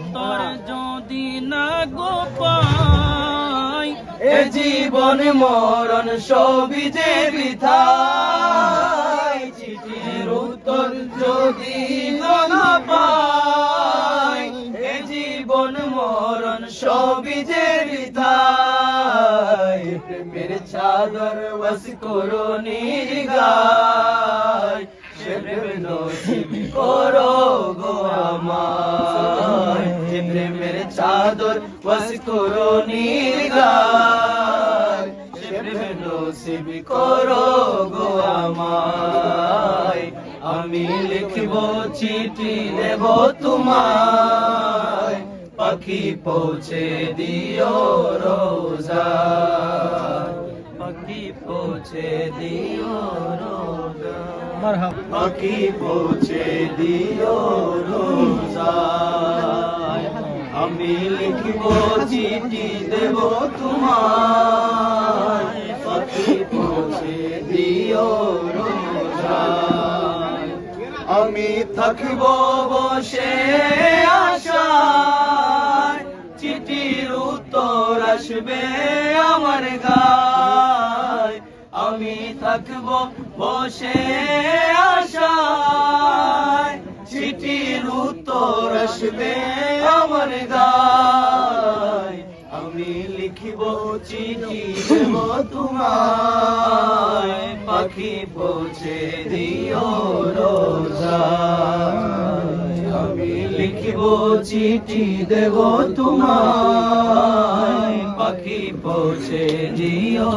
উত্তর যদি না গো পাই, এ জীবন মরণ সবই যে বৃথায়। চিঠির উত্তর যদি না পাই, এ জীবন মরণ সবই যে বৃথায়। প্রেমের চাদর ওয়াস করো নির্গায়, সে প্রেম নসিব করো গো আমায়। প্রেমের চাদর ওয়াস করো নির্গায়, সে প্রেম নসিব করো গো আমায়। আমি লিখব চিঠি দেব তোমায়, পাখি পৌঁছে দিও রোজায়। পাখি পৌঁছে দিও রোজায়, পাখি পৌঁছে দিও রোজায়। আমি লিখব চিঠি দেব তোমায়, পাখি পৌঁছে দিও রোজায়। আমি থাকব বসে আশায়, চিঠির উত্তর আসবে আমার গায়। আমি থাকব বসে আশায়, চিঠির উত্তর আসবে আমার গায়। আমি লিখিব চিঠি দেব তোমায়, পাখি পৌঁছে দিও রোজায়। আমি লিখিব চিঠি দেব তোমায়, পাখি পৌঁছে দিও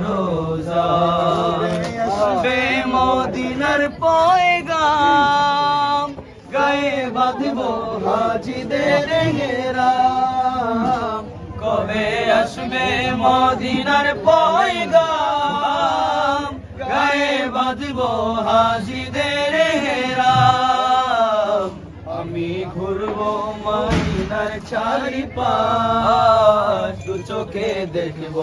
রোজায়। আসবে মদিনার পয়গাম, গায়ে বাঁধব হাজিদের ঘেরাম। কবে আসবে মদিনার পয়গাম, গায়ে বাঁধব হাজিদের ঘেরাম। আমি ঘুরব মদিনার চারিপাশ, দু চোখে দেখব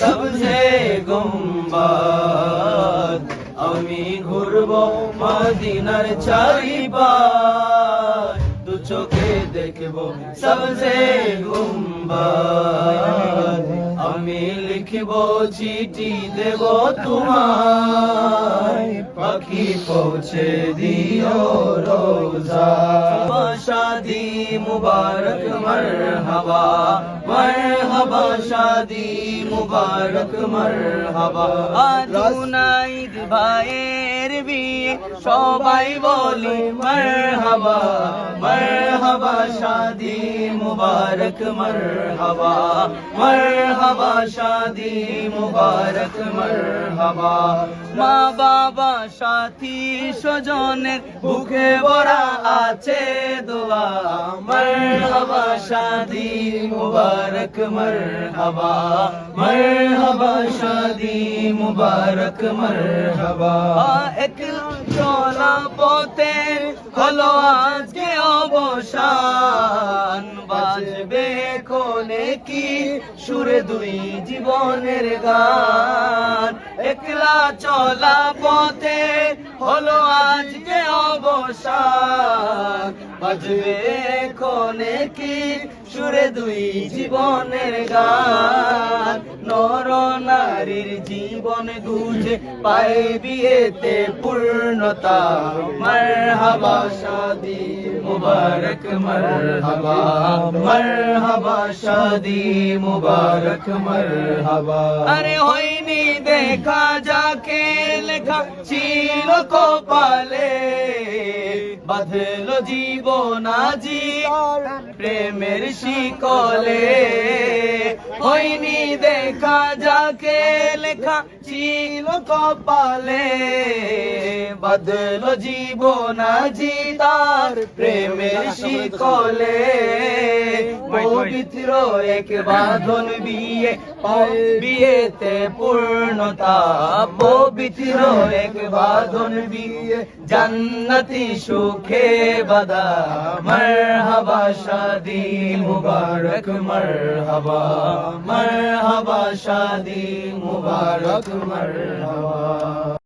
সবজে গুম্বাদ। আমি ঘুরব মদিনার চারিপাশ, দু চোখে দেখব সবজে গুম্বাদ। আমি লিখব চিঠি দেব তোমায়, পাখি পৌঁছে দিও রোজায়। শাদি মুবারক মরহবা, মরহবা শাদি মুবারক মরহবা। জুনাইদ ভাইয়ের বিয়ে সবাই বলি মরহবা, মরহবা শাদি মুবারক মরহবা, মরহবা শাদি মুবারক মরহবা। মা বাবা সাথী স্বজনের বুকে ভরা আছে দোয়া, মরহবা শাদি মুবারক মরহবা, মরহবা শাদি মুবারক মরহবা। এক চলা পথে হলো আজকে অবসান, বাজবে কোনে কি সুরে দুই জীবনের গান। একলা চলা পথে হলো আজকে অবসান, বাজবে কোনে কি সুরে দুই জীবনের গান। নর নারীর জীবন গুজে পায় বিয়েতে পূর্ণতা, মরহবা শাদি মুবারক মরহবা, মরহবা শাদি মুবারক মরহবা। আরে হয়নি দেখা যাকে লেখা ছিল কপালে, বাঁধলো জীবন আজি প্রেমের শিকলে। হয়নি দেখা যাকে লেখা ছিল কপালে, বাঁধলো জীবন আজি তার প্রেমের শিকলে। পবিত্র এক বাঁধন বিয়ে পায় বিয়েতে পূর্ণতা, পবিত্র এক বাঁধন বিয়ে জান্নাতি সুখে বাঁধা। মরহবা শাদি মুবারক মরহবা, মরহবা শাদি মুবারক মরহবা।